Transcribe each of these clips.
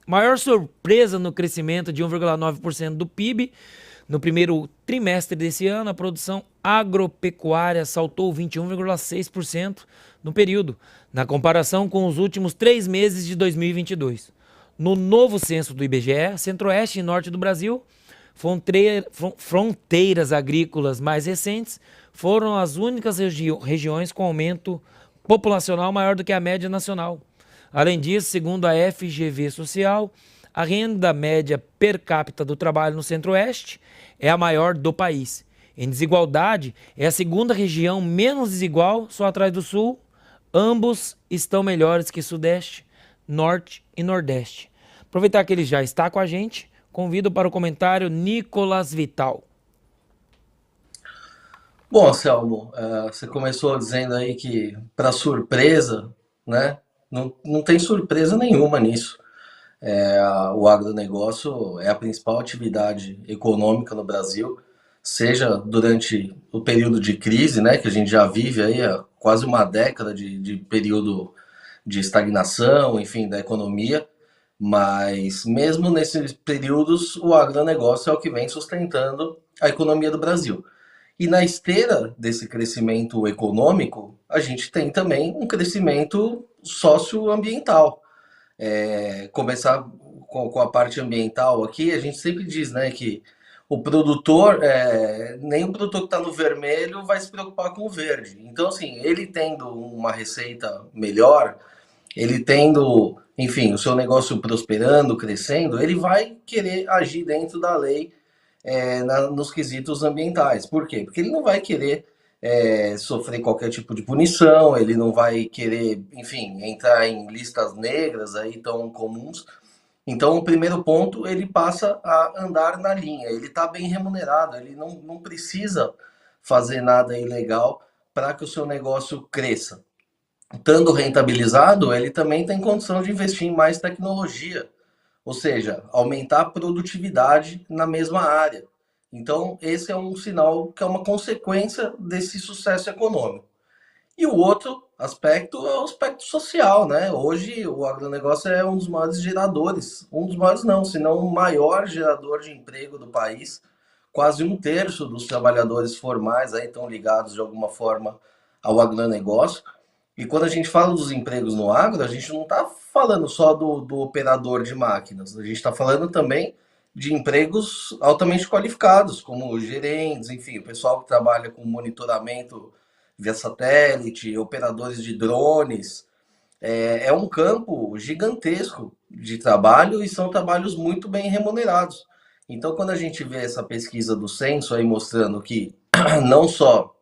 Maior surpresa no crescimento de 1,9% do PIB. No primeiro trimestre desse ano, a produção agropecuária saltou 21,6% no período, na comparação com os últimos 3 meses de 2022. No novo censo do IBGE, Centro-Oeste e Norte do Brasil, fronteiras agrícolas mais recentes, foram as únicas regiões com aumento populacional maior do que a média nacional. Além disso, segundo a FGV Social, a renda média per capita do trabalho no Centro-Oeste é a maior do país. Em desigualdade, é a segunda região menos desigual, só atrás do Sul. Ambos estão melhores que Sudeste, Norte e Nordeste. Aproveitar que ele já está com a gente, convido para o comentário Nicolas Vital. Bom, Anselmo, você começou dizendo aí que, para surpresa, né, não tem surpresa nenhuma nisso. O agronegócio é a principal atividade econômica no Brasil, seja durante o período de crise, né, que a gente já vive aí há quase uma década de período de estagnação, enfim, da economia, mas mesmo nesses períodos, o agronegócio é o que vem sustentando a economia do Brasil. E na esteira desse crescimento econômico, a gente tem também um crescimento socioambiental. Começar com a parte ambiental aqui, a gente sempre diz, né, que o produtor, nem o produtor que está no vermelho vai se preocupar com o verde. Então, assim, ele tendo uma receita melhor, ele tendo, enfim, o seu negócio prosperando, crescendo, ele vai querer agir dentro da lei nos quesitos ambientais. Por quê? Porque ele não vai querer sofrer qualquer tipo de punição, ele não vai querer, enfim, entrar em listas negras aí tão comuns. Então, o primeiro ponto, ele passa a andar na linha, ele está bem remunerado, ele não precisa fazer nada ilegal para que o seu negócio cresça. Estando rentabilizado, ele também tem condição de investir em mais tecnologia, ou seja, aumentar a produtividade na mesma área. Então, esse é um sinal que é uma consequência desse sucesso econômico. E o outro aspecto é o aspecto social, né? Hoje o agronegócio é um dos maiores geradores, um dos maiores não, senão o maior gerador de emprego do país. Quase um terço dos trabalhadores formais aí estão ligados de alguma forma ao agronegócio. E quando a gente fala dos empregos no agro, a gente não está falando só do operador de máquinas, a gente está falando também de empregos altamente qualificados, como gerentes, enfim, o pessoal que trabalha com monitoramento via satélite, operadores de drones. É um campo gigantesco de trabalho e são trabalhos muito bem remunerados. Então, quando a gente vê essa pesquisa do censo aí mostrando que não só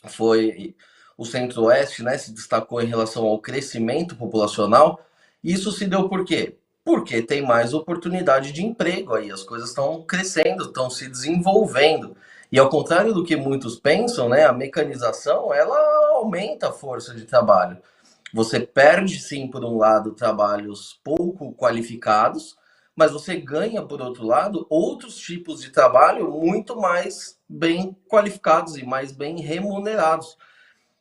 foi o Centro-Oeste, né, se destacou em relação ao crescimento populacional. Isso se deu por quê? Porque tem mais oportunidade de emprego aí, as coisas estão crescendo, estão se desenvolvendo. E ao contrário do que muitos pensam, né, a mecanização, ela aumenta a força de trabalho. Você perde, sim, por um lado, trabalhos pouco qualificados, mas você ganha, por outro lado, outros tipos de trabalho muito mais bem qualificados e mais bem remunerados.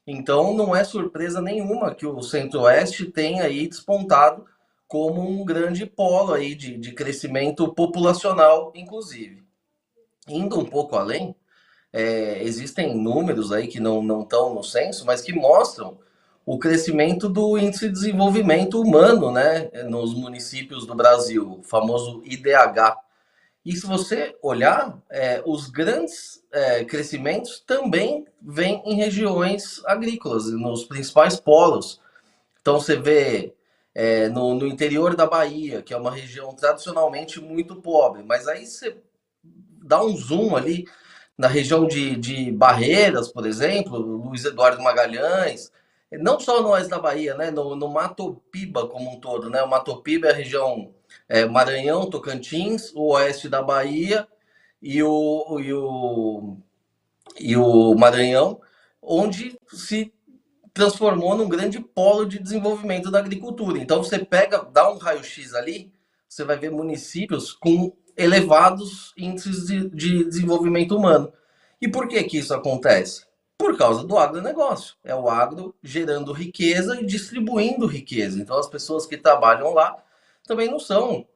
Então, não é surpresa nenhuma que o Centro-Oeste tenha aí despontado como um grande polo aí de crescimento populacional, inclusive. Indo um pouco além, existem números aí que não estão no censo, mas que mostram o crescimento do índice de desenvolvimento humano, né, nos municípios do Brasil, o famoso IDH. E se você olhar, os grandes crescimentos também vêm em regiões agrícolas, nos principais polos. Então você vê no interior da Bahia, que é uma região tradicionalmente muito pobre, mas aí você dá um zoom ali na região de Barreiras, por exemplo, Luiz Eduardo Magalhães, não só no oeste da Bahia, né, no Mato Piba como um todo, né, o Mato Piba é a região Maranhão, Tocantins, o oeste da Bahia e o Maranhão, onde se transformou num grande polo de desenvolvimento da agricultura. Então você pega, dá um raio-x ali, você vai ver municípios com elevados índices de desenvolvimento humano. E por que que isso acontece? Por causa do agronegócio. É o agro gerando riqueza e distribuindo riqueza. Então as pessoas que trabalham lá também não são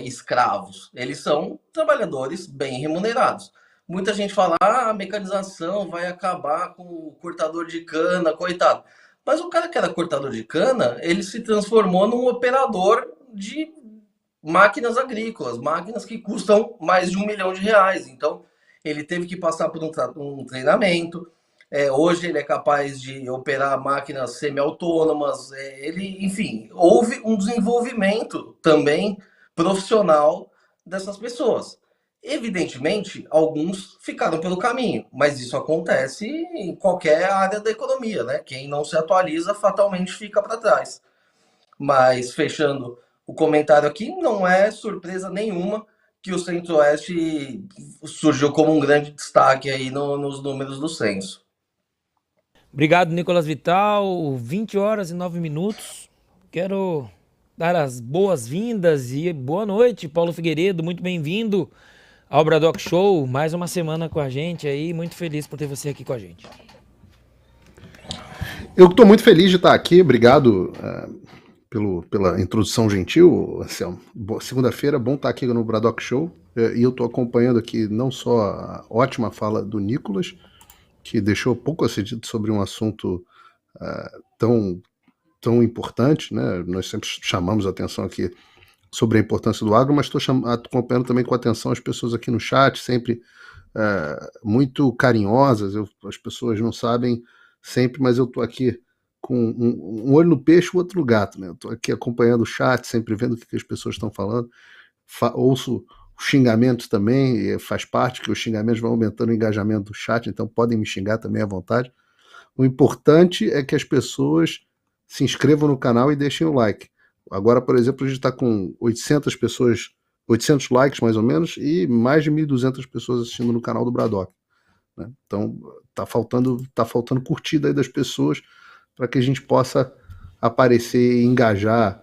escravos, eles são trabalhadores bem remunerados. Muita gente fala, a mecanização vai acabar com o cortador de cana, coitado. Mas o cara que era cortador de cana, ele se transformou num operador de máquinas agrícolas, máquinas que custam mais de R$ 1 milhão. Então, ele teve que passar por um treinamento. Hoje ele é capaz de operar máquinas semi-autônomas. Enfim, houve um desenvolvimento também profissional dessas pessoas. Evidentemente, alguns ficaram pelo caminho, mas isso acontece em qualquer área da economia, né? Quem não se atualiza fatalmente fica para trás. Mas fechando o comentário aqui, não é surpresa nenhuma que o Centro-Oeste surgiu como um grande destaque aí nos números do censo. Obrigado, Nicolas Vital. 20 horas e 9 minutos. Quero dar as boas-vindas e boa noite, Paulo Figueiredo. Muito bem-vindo ao Bradock Show. Mais uma semana com a gente aí. Muito feliz por ter você aqui com a gente. Eu estou muito feliz de estar aqui. Obrigado pela introdução gentil, Anselmo. Segunda-feira, bom estar aqui no Bradock Show. E eu estou acompanhando aqui não só a ótima fala do Nicolas, que deixou pouco a ser dito sobre um assunto tão importante, né? Nós sempre chamamos a atenção aqui sobre a importância do agro, mas estou acompanhando também com atenção as pessoas aqui no chat, sempre muito carinhosas. As pessoas não sabem sempre, mas eu estou aqui com um olho no peixe e o outro no gato, né? Estou aqui acompanhando o chat, sempre vendo o que as pessoas estão falando. Ouço os xingamentos também, e faz parte que os xingamentos vão aumentando o engajamento do chat, então podem me xingar também à vontade. O importante é que as pessoas se inscrevam no canal e deixem o like. Agora, por exemplo, a gente está com 800 pessoas, 800 likes mais ou menos, e mais de 1.200 pessoas assistindo no canal do Bradock, né? Então, tá faltando curtida aí das pessoas para que a gente possa aparecer e engajar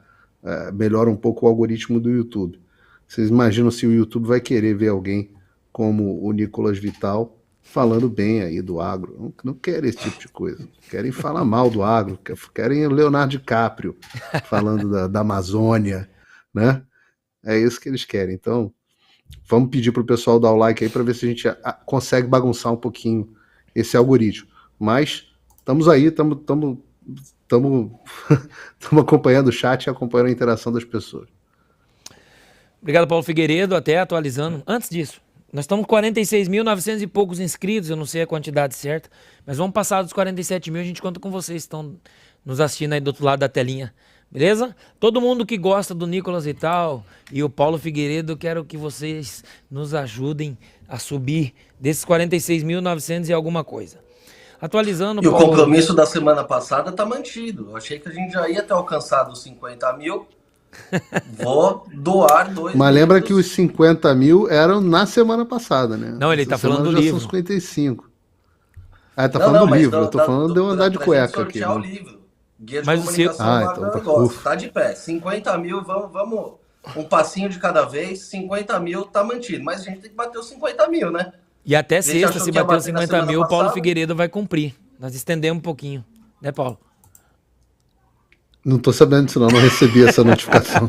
melhor um pouco o algoritmo do YouTube. Vocês imaginam se o YouTube vai querer ver alguém como o Nicolas Vital falando bem aí do agro? Não querem esse tipo de coisa. Querem falar mal do agro. Querem o Leonardo DiCaprio falando da Amazônia, né? É isso que eles querem. Então, vamos pedir para o pessoal dar o like aí para ver se a gente consegue bagunçar um pouquinho esse algoritmo. Mas estamos aí, estamos acompanhando o chat e acompanhando a interação das pessoas. Obrigado, Paulo Figueiredo. Até atualizando. Antes disso, nós estamos com 46.900 e poucos inscritos. Eu não sei a quantidade certa, mas vamos passar dos 47 mil. A gente conta com vocês que estão nos assistindo aí do outro lado da telinha. Beleza? Todo mundo que gosta do Nicolas Vital e o Paulo Figueiredo, quero que vocês nos ajudem a subir desses 46.900 e alguma coisa. Atualizando, E Paulo... o compromisso da semana passada está mantido. Eu achei que a gente já ia ter alcançado os 50 mil. Vou doar 2 Mas lembra que os 50 mil eram na semana passada, né? Não, ele Essa tá falando do já livro. São 55. Tá falando do livro. Eu tô falando de eu andar de cueca aqui. Né? O livro. Guia de Mas comunicação do então agronegócio. Tá de pé. 50 mil, vamos um passinho de cada vez. 50 mil tá mantido. Mas a gente tem que bater os 50 mil, né? E até sexta, se bater os 50 mil, o Paulo Figueiredo vai cumprir. Nós estendemos um pouquinho. Né, Paulo? Não tô sabendo disso não recebi essa notificação.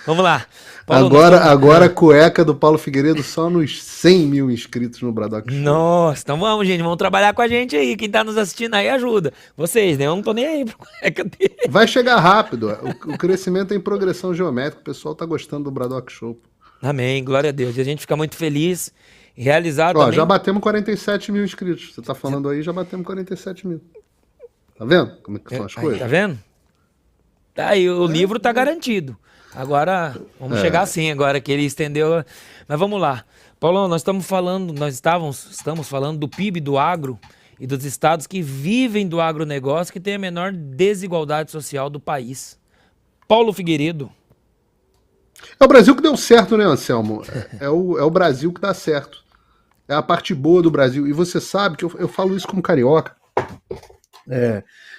Vamos lá. Paulo, agora a cueca do Paulo Figueiredo só nos 100 mil inscritos no Bradock Show. Nossa, então vamos, gente. Vamos trabalhar com a gente aí. Quem tá nos assistindo aí ajuda. Vocês, né? Eu não tô nem aí pra cueca dele. Vai chegar rápido. O crescimento é em progressão geométrica. O pessoal tá gostando do Bradock Show. Amém. Glória a Deus. E a gente fica muito feliz e realizado também. Já batemos 47 mil inscritos. Você tá falando aí, já batemos 47 mil. Tá vendo como é que são as coisas? Tá vendo? Tá aí, o livro tá garantido. Agora, vamos chegar assim, agora que ele estendeu. Mas vamos lá. Paulão, estamos falando do PIB do agro e dos estados que vivem do agronegócio, que tem a menor desigualdade social do país. Paulo Figueiredo. É o Brasil que deu certo, né, Anselmo? É o Brasil que dá certo. É a parte boa do Brasil. E você sabe que eu falo isso como carioca.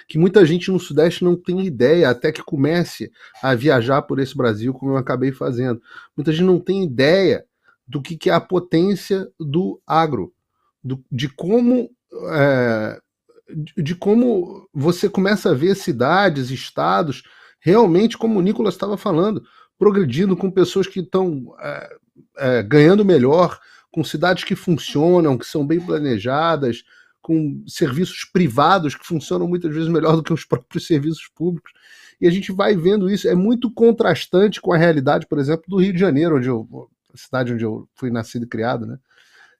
Que muita gente no Sudeste não tem ideia, até que comece a viajar por esse Brasil, como eu acabei fazendo. Muita gente não tem ideia do que é a potência do agro, de como você começa a ver cidades, estados, realmente como o Nicolas estava falando, progredindo, com pessoas que estão ganhando melhor, com cidades que funcionam, que são bem planejadas, com serviços privados que funcionam muitas vezes melhor do que os próprios serviços públicos. E a gente vai vendo isso, é muito contrastante com a realidade, por exemplo, do Rio de Janeiro, a cidade onde eu fui nascido e criado, né?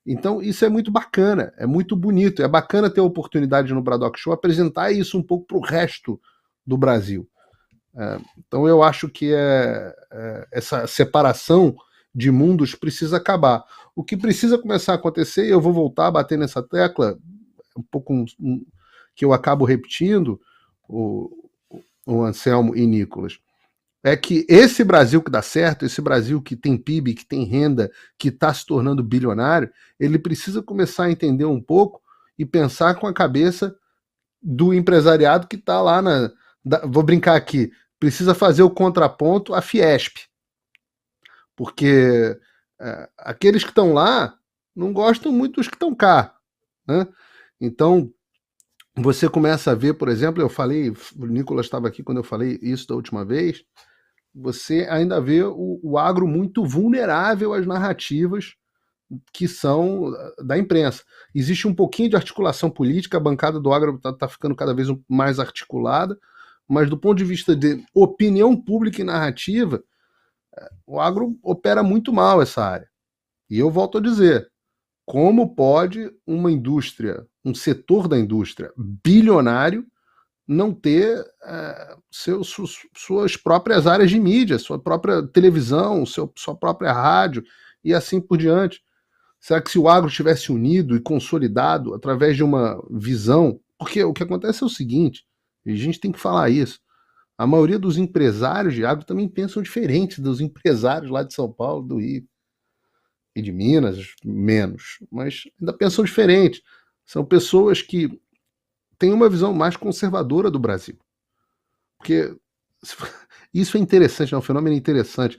Então, isso é muito bacana, é muito bonito, é bacana ter a oportunidade no Braddock Show apresentar isso um pouco para o resto do Brasil. Então, eu acho que essa separação de mundos precisa acabar. O que precisa começar a acontecer, e eu vou voltar a bater nessa tecla, um pouco que eu acabo repetindo, o Anselmo e Nicolas, é que esse Brasil que dá certo, esse Brasil que tem PIB, que tem renda, que está se tornando bilionário, ele precisa começar a entender um pouco e pensar com a cabeça do empresariado que está lá vou brincar aqui, precisa fazer o contraponto à Fiesp. Porque aqueles que estão lá não gostam muito dos que estão cá, né? Então, você começa a ver, por exemplo, eu falei, o Nicolas estava aqui quando eu falei isso da última vez, você ainda vê o agro muito vulnerável às narrativas que são da imprensa. Existe um pouquinho de articulação política, a bancada do agro está ficando cada vez mais articulada, mas do ponto de vista de opinião pública e narrativa, o agro opera muito mal essa área. E eu volto a dizer, como pode uma indústria, um setor da indústria bilionário, não ter suas próprias áreas de mídia, sua própria televisão, sua própria rádio e assim por diante? Será que se o agro tivesse unido e consolidado através de uma visão... Porque o que acontece é o seguinte, e a gente tem que falar isso, a maioria dos empresários de agro também pensam diferente dos empresários lá de São Paulo, do Rio e de Minas, menos, mas ainda pensam diferente. São pessoas que têm uma visão mais conservadora do Brasil. Porque isso é interessante, é um fenômeno interessante.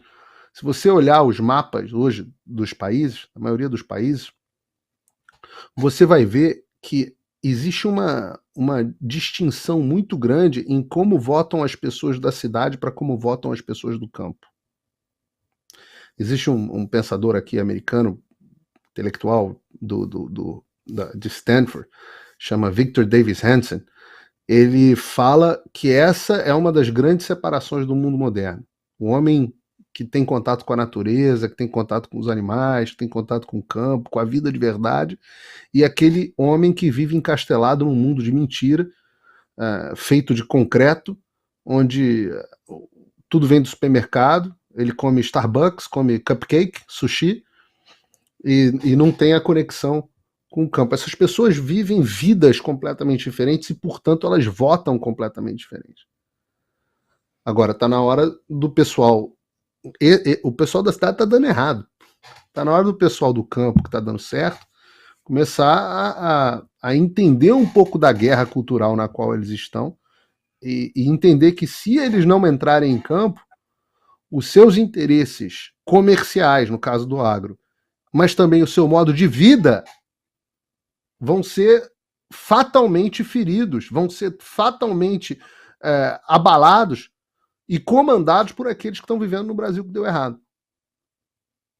Se você olhar os mapas hoje dos países, a maioria dos países, você vai ver que existe uma distinção muito grande em como votam as pessoas da cidade para como votam as pessoas do campo. Existe um pensador aqui americano, intelectual de Stanford, chama Victor Davis Hanson. Ele fala que essa é uma das grandes separações do mundo moderno. O homem que tem contato com a natureza, que tem contato com os animais, que tem contato com o campo, com a vida de verdade, e aquele homem que vive encastelado num mundo de mentira, feito de concreto, onde tudo vem do supermercado, ele come Starbucks, come cupcake, sushi, e não tem a conexão com o campo. Essas pessoas vivem vidas completamente diferentes e, portanto, elas votam completamente diferente. Agora, está na hora do pessoal... o pessoal da cidade está dando errado. Está na hora do pessoal do campo, que está dando certo, começar a entender um pouco da guerra cultural na qual eles estão e entender que se eles não entrarem em campo, os seus interesses comerciais, no caso do agro, mas também o seu modo de vida, vão ser fatalmente feridos, vão ser fatalmente abalados e comandados por aqueles que estão vivendo no Brasil que deu errado.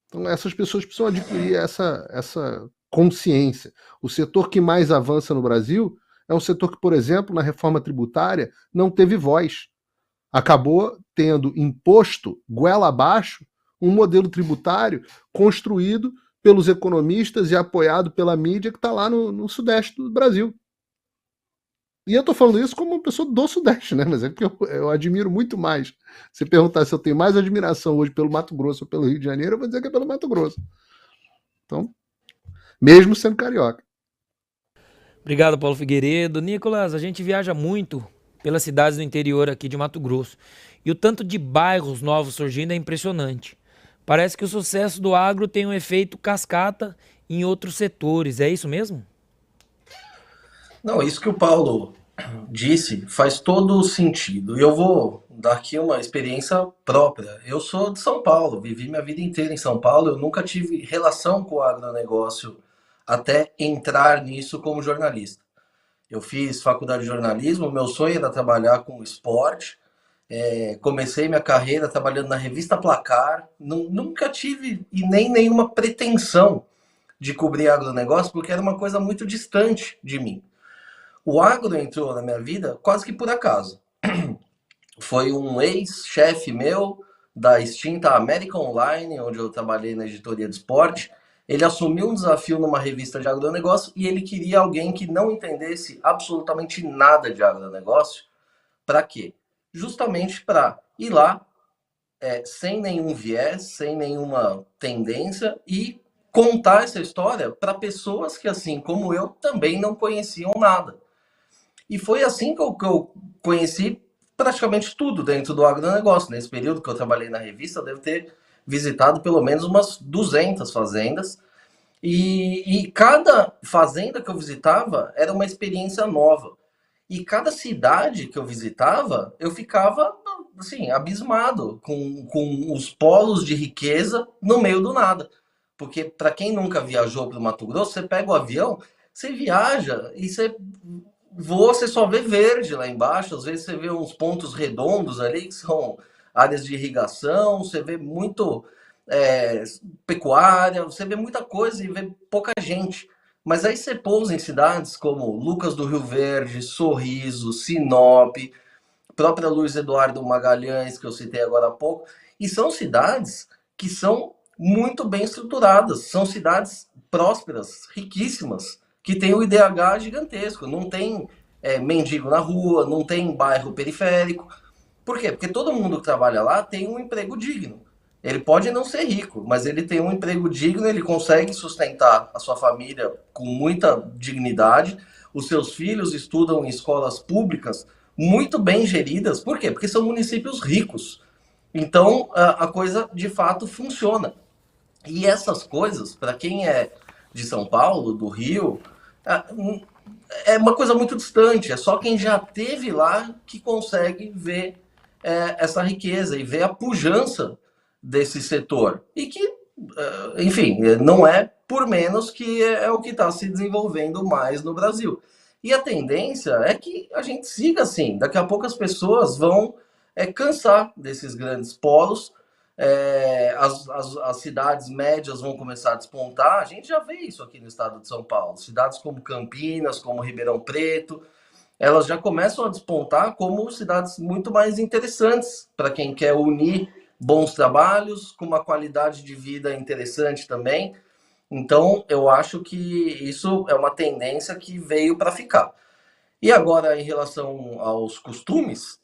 Então essas pessoas precisam adquirir essa consciência. O setor que mais avança no Brasil é um setor que, por exemplo, na reforma tributária, não teve voz. Acabou tendo imposto, goela abaixo, um modelo tributário construído pelos economistas e apoiado pela mídia que está lá no Sudeste do Brasil. E eu estou falando isso como uma pessoa do Sudeste, né? Mas é porque eu admiro muito mais. Se perguntar se eu tenho mais admiração hoje pelo Mato Grosso ou pelo Rio de Janeiro, eu vou dizer que é pelo Mato Grosso. Então, mesmo sendo carioca. Obrigado, Paulo Figueiredo. Nicolas, a gente viaja muito pelas cidades do interior aqui de Mato Grosso. E o tanto de bairros novos surgindo é impressionante. Parece que o sucesso do agro tem um efeito cascata em outros setores. É isso mesmo? Não, isso que o Paulo disse faz todo o sentido. E eu vou dar aqui uma experiência própria. Eu sou de São Paulo, vivi minha vida inteira em São Paulo, eu nunca tive relação com o agronegócio até entrar nisso como jornalista. Eu fiz faculdade de jornalismo, meu sonho era trabalhar com esporte, Comecei minha carreira trabalhando na revista Placar, nunca tive e nem nenhuma pretensão de cobrir agronegócio, porque era uma coisa muito distante de mim. O agro entrou na minha vida quase que por acaso. Foi um ex-chefe meu da extinta América Online, onde eu trabalhei na editoria de esporte. Ele assumiu um desafio numa revista de agronegócio e ele queria alguém que não entendesse absolutamente nada de agronegócio. Para quê? Justamente para ir lá, sem nenhum viés, sem nenhuma tendência e contar essa história para pessoas que, assim como eu, também não conheciam nada. E foi assim que eu conheci praticamente tudo dentro do agronegócio. Nesse período que eu trabalhei na revista, eu devo ter visitado pelo menos umas 200 fazendas. E cada fazenda que eu visitava era uma experiência nova. E cada cidade que eu visitava, eu ficava assim, abismado com os polos de riqueza no meio do nada. Porque para quem nunca viajou para o Mato Grosso, você pega o avião, você viaja e você voa, você só vê verde lá embaixo. Às vezes você vê uns pontos redondos ali, que são áreas de irrigação, você vê muito pecuária, você vê muita coisa e vê pouca gente. Mas aí você pousa em cidades como Lucas do Rio Verde, Sorriso, Sinop, própria Luiz Eduardo Magalhães, que eu citei agora há pouco, e são cidades que são muito bem estruturadas, são cidades prósperas, riquíssimas, que têm o IDH gigantesco, não tem mendigo na rua, não tem bairro periférico. Por quê? Porque todo mundo que trabalha lá tem um emprego digno. Ele pode não ser rico, mas ele tem um emprego digno, ele consegue sustentar a sua família com muita dignidade. Os seus filhos estudam em escolas públicas muito bem geridas. Por quê? Porque são municípios ricos. Então, a coisa de fato funciona. E essas coisas, para quem é de São Paulo, do Rio, é uma coisa muito distante. É só quem já teve lá que consegue ver essa riqueza e ver a pujança desse setor. E que, enfim, não é por menos que é o que está se desenvolvendo mais no Brasil. E a tendência é que a gente siga assim. Daqui a pouco as pessoas vão cansar desses grandes polos. As cidades médias vão começar a despontar. A gente já vê isso aqui no estado de São Paulo. Cidades como Campinas, como Ribeirão Preto, elas já começam a despontar como cidades muito mais interessantes para quem quer unir bons trabalhos com uma qualidade de vida interessante também. Então, eu acho que isso é uma tendência que veio para ficar. E agora, em relação aos costumes,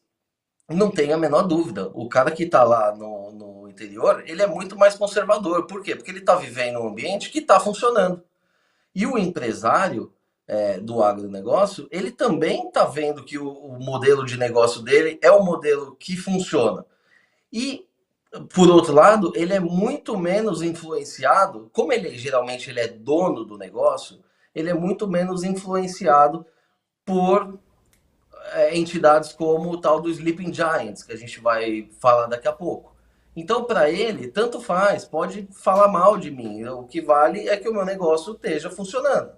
não tem a menor dúvida. O cara que está lá no interior, ele é muito mais conservador. Por quê? Porque ele está vivendo um ambiente que está funcionando. E o empresário do agronegócio, ele também está vendo que o modelo de negócio dele é um modelo que funciona. E, por outro lado, ele é muito menos influenciado, como geralmente ele é dono do negócio, ele é muito menos influenciado por entidades como o tal do Sleeping Giants, que a gente vai falar daqui a pouco. Então, para ele, tanto faz, pode falar mal de mim. O que vale é que o meu negócio esteja funcionando.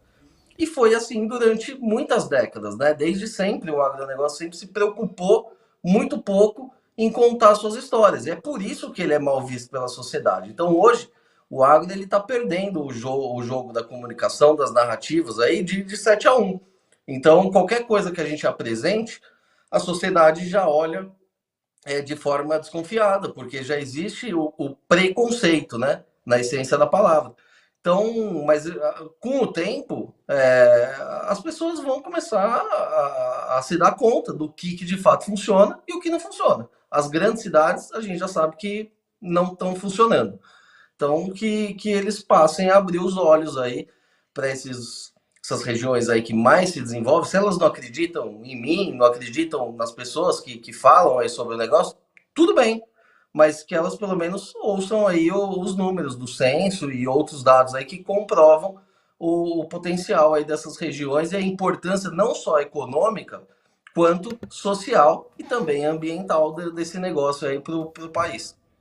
E foi assim durante muitas décadas, né? Desde sempre o agronegócio sempre se preocupou muito pouco em contar suas histórias. E é por isso que ele é mal visto pela sociedade. Então hoje o agro ele está perdendo o jogo da comunicação, das narrativas aí de 7-1. Então qualquer coisa que a gente apresente, a sociedade já olha de forma desconfiada, porque já existe o preconceito, né? Na essência da palavra. Então, mas com o tempo, as pessoas vão começar a se dar conta do que de fato funciona e o que não funciona. As grandes cidades, a gente já sabe que não estão funcionando. Então, que eles passem a abrir os olhos aí para essas regiões aí que mais se desenvolvem. Se elas não acreditam em mim, não acreditam nas pessoas que falam aí sobre o negócio, tudo bem. Mas que elas pelo menos ouçam aí os números do censo e outros dados aí que comprovam o potencial aí dessas regiões e a importância não só econômica, quanto social e também ambiental desse negócio aí para o país.